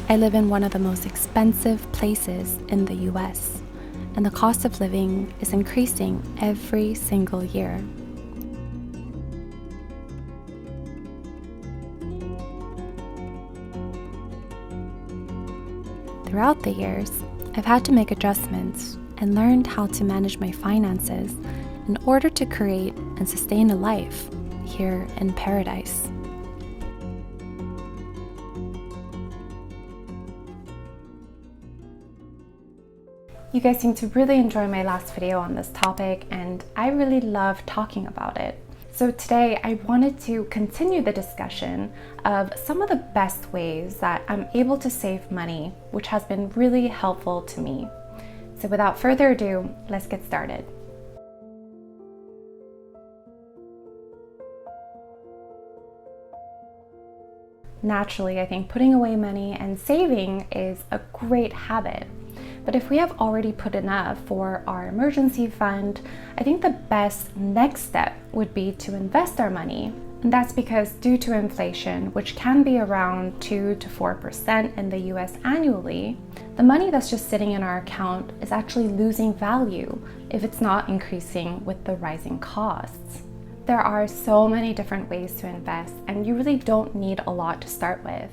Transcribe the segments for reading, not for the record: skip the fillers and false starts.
I live in one of the most expensive places in the US, and the cost of living is increasing every single year. Throughout the years, I've had to make adjustments and learned how to manage my finances in order to create and sustain a life here in paradise. You guys seem to really enjoy my last video on this topic, and I really love talking about it. So today I wanted to continue the discussion of some of the best ways that I'm able to save money, which has been really helpful to me. So without further ado, let's get started. Naturally, I think putting away money and saving is a great habit. But if we have already put enough for our emergency fund, I think the best next step would be to invest our money. And that's because due to inflation, which can be around 2 to 4% in the US annually, the money that's just sitting in our account is actually losing value if it's not increasing with the rising costs. There are so many different ways to invest, and you really don't need a lot to start with.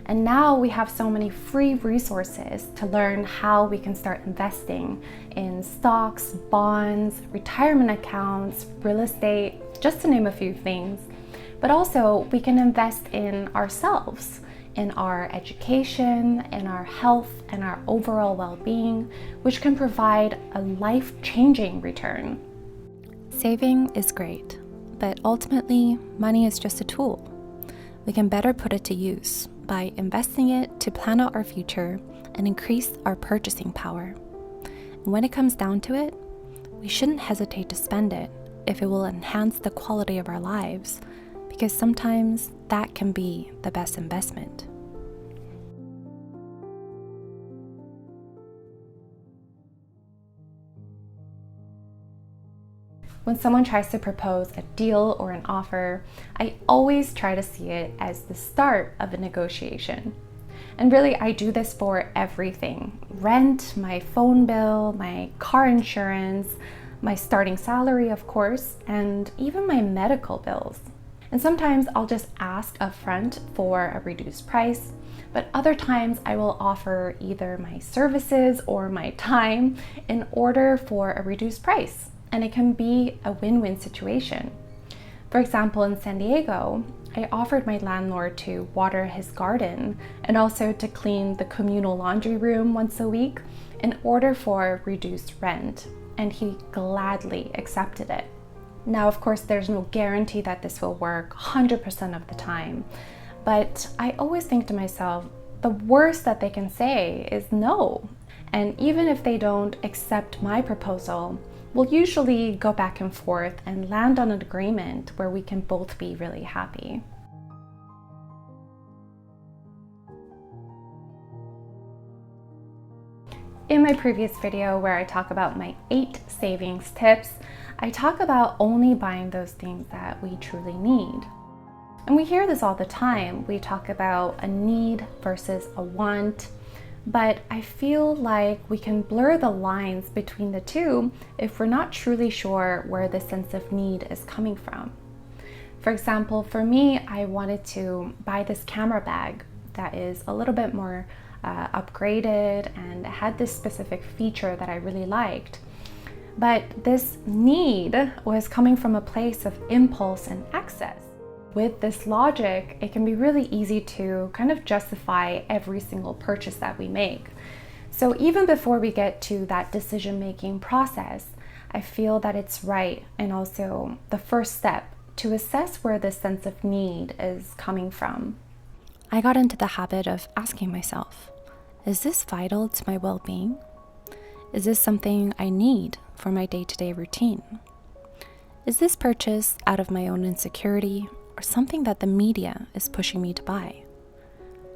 And now we have so many free resources to learn how we can start investing in stocks, bonds, retirement accounts, real estate, just to name a few things. But also we can invest in ourselves, in our education, in our health, and our overall well-being, which can provide a life-changing return. Saving is great, but ultimately money is just a tool. We can better put it to use by investing it to plan out our future and increase our purchasing power. And when it comes down to it, we shouldn't hesitate to spend it if it will enhance the quality of our lives, because sometimes that can be the best investment. When someone tries to propose a deal or an offer, I always try to see it as the start of a negotiation. And really, I do this for everything: rent, my phone bill, my car insurance, my starting salary, of course, and even my medical bills. And sometimes I'll just ask upfront for a reduced price, but other times I will offer either my services or my time in order for a reduced price. And it can be a win-win situation. For example, in San Diego, I offered my landlord to water his garden and also to clean the communal laundry room once a week in order for reduced rent, and he gladly accepted it. Now, of course, there's no guarantee that this will work 100% of the time, but I always think to myself, the worst that they can say is no. And even if they don't accept my proposal, we'll usually go back and forth and land on an agreement where we can both be really happy. In my previous video where I talk about my 8 savings tips, I talk about only buying those things that we truly need. And we hear this all the time. We talk about a need versus a want. But I feel like we can blur the lines between the two if we're not truly sure where the sense of need is coming from. For example, for me, I wanted to buy this camera bag that is a little bit more upgraded and had this specific feature that I really liked. But this need was coming from a place of impulse and excess. With this logic, it can be really easy to kind of justify every single purchase that we make. So even before we get to that decision-making process, I feel that it's right and also the first step to assess where this sense of need is coming from. I got into the habit of asking myself, is this vital to my well-being? Is this something I need for my day-to-day routine? Is this purchase out of my own insecurity or something that the media is pushing me to buy?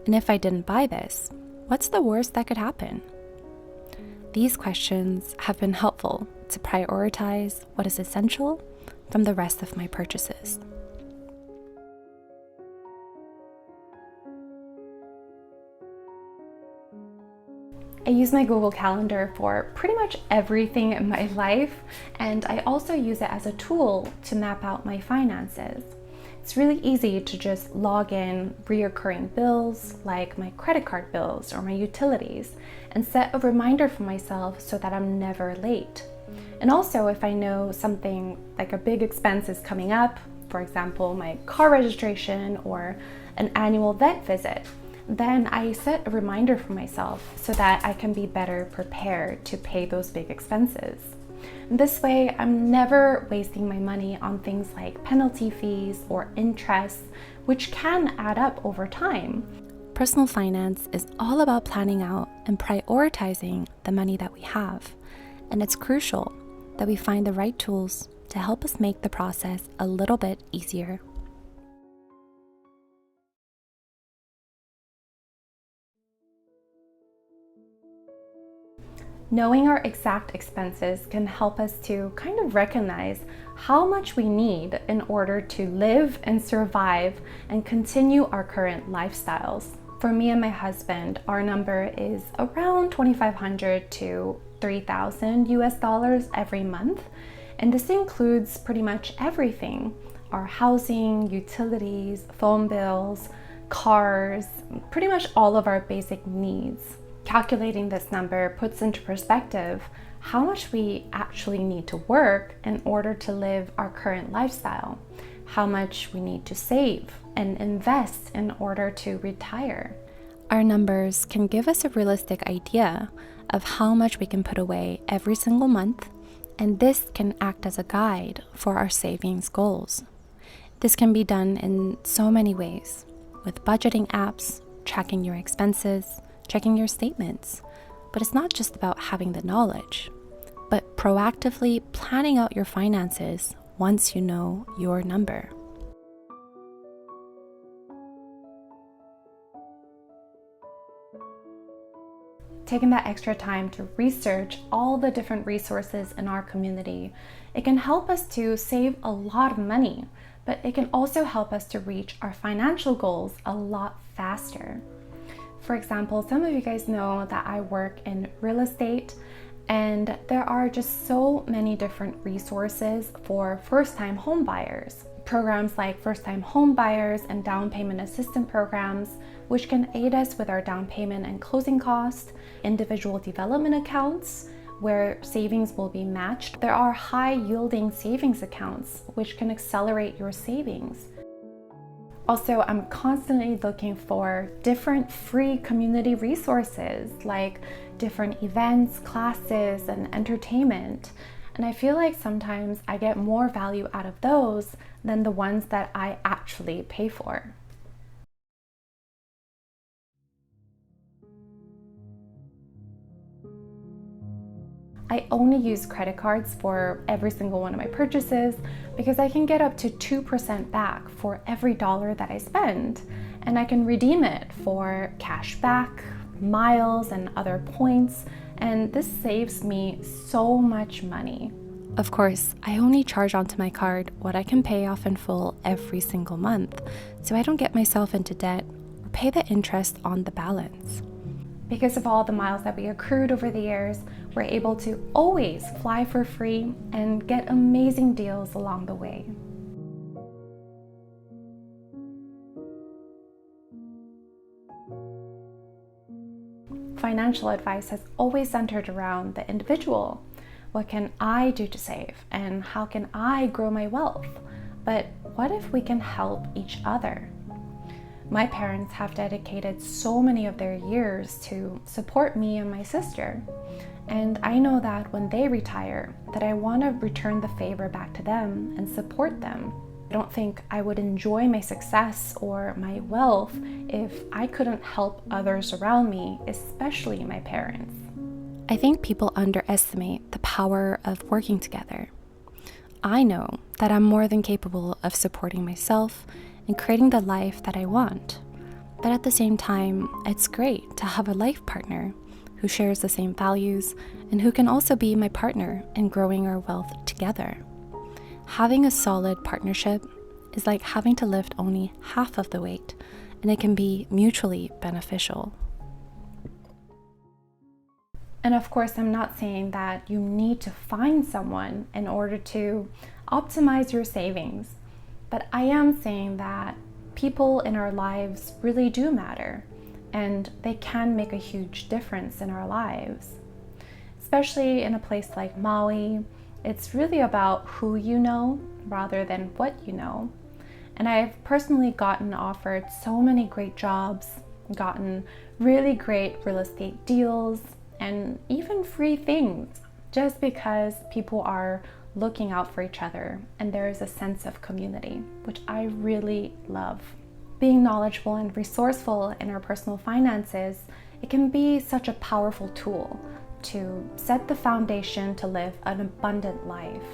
And if I didn't buy this, what's the worst that could happen? These questions have been helpful to prioritize what is essential from the rest of my purchases. I use my Google Calendar for pretty much everything in my life, and I also use it as a tool to map out my finances. It's really easy to just log in reoccurring bills like my credit card bills or my utilities and set a reminder for myself so that I'm never late. And also, if I know something like a big expense is coming up, for example, my car registration or an annual vet visit, then I set a reminder for myself so that I can be better prepared to pay those big expenses. This way, I'm never wasting my money on things like penalty fees or interest, which can add up over time. Personal finance is all about planning out and prioritizing the money that we have. And it's crucial that we find the right tools to help us make the process a little bit easier. Knowing our exact expenses can help us to kind of recognize how much we need in order to live and survive and continue our current lifestyles. For me and my husband, our number is around $2,500 to $3,000 US every month. And this includes pretty much everything: our housing, utilities, phone bills, cars, pretty much all of our basic needs. Calculating this number puts into perspective how much we actually need to work in order to live our current lifestyle, how much we need to save and invest in order to retire. Our numbers can give us a realistic idea of how much we can put away every single month, and this can act as a guide for our savings goals. This can be done in so many ways, with budgeting apps, tracking your expenses, checking your statements. But it's not just about having the knowledge, but proactively planning out your finances once you know your number. Taking that extra time to research all the different resources in our community, it can help us to save a lot of money, but it can also help us to reach our financial goals a lot faster. For example, some of you guys know that I work in real estate, and there are just so many different resources for first-time home buyers. Programs like first-time home buyers and down payment assistance programs, which can aid us with our down payment and closing costs, individual development accounts, where savings will be matched. There are high-yielding savings accounts, which can accelerate your savings. Also, I'm constantly looking for different free community resources like different events, classes, and entertainment. And I feel like sometimes I get more value out of those than the ones that I actually pay for. I only use credit cards for every single one of my purchases because I can get up to 2% back for every dollar that I spend, and I can redeem it for cash back, miles, and other points, and this saves me so much money. Of course, I only charge onto my card what I can pay off in full every single month, so I don't get myself into debt or pay the interest on the balance. Because of all the miles that we accrued over the years, we're able to always fly for free and get amazing deals along the way. Financial advice has always centered around the individual. What can I do to save, and how can I grow my wealth? But what if we can help each other? My parents have dedicated so many of their years to support me and my sister. And I know that when they retire, that I want to return the favor back to them and support them. I don't think I would enjoy my success or my wealth if I couldn't help others around me, especially my parents. I think people underestimate the power of working together. I know that I'm more than capable of supporting myself and creating the life that I want. But at the same time, it's great to have a life partner who shares the same values and who can also be my partner in growing our wealth together. Having a solid partnership is like having to lift only half of the weight, and it can be mutually beneficial. And of course, I'm not saying that you need to find someone in order to optimize your savings, but I am saying that people in our lives really do matter, and they can make a huge difference in our lives. Especially in a place like Maui, it's really about who you know rather than what you know. And I've personally gotten offered so many great jobs, gotten really great real estate deals, and even free things, just because people are looking out for each other and there is a sense of community, which I really love. Being knowledgeable and resourceful in our personal finances, it can be such a powerful tool to set the foundation to live an abundant life.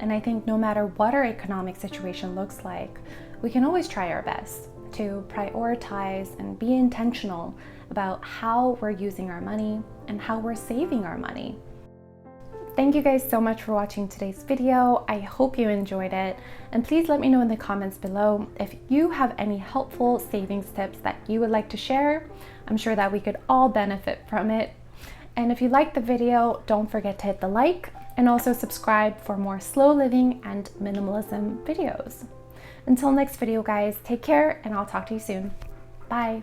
And I think no matter what our economic situation looks like, we can always try our best to prioritize and be intentional about how we're using our money and how we're saving our money. Thank you guys so much for watching today's video. I hope you enjoyed it. And please let me know in the comments below if you have any helpful savings tips that you would like to share. I'm sure that we could all benefit from it. And if you liked the video, don't forget to hit the like and also subscribe for more slow living and minimalism videos. Until next video, guys, take care and I'll talk to you soon. Bye.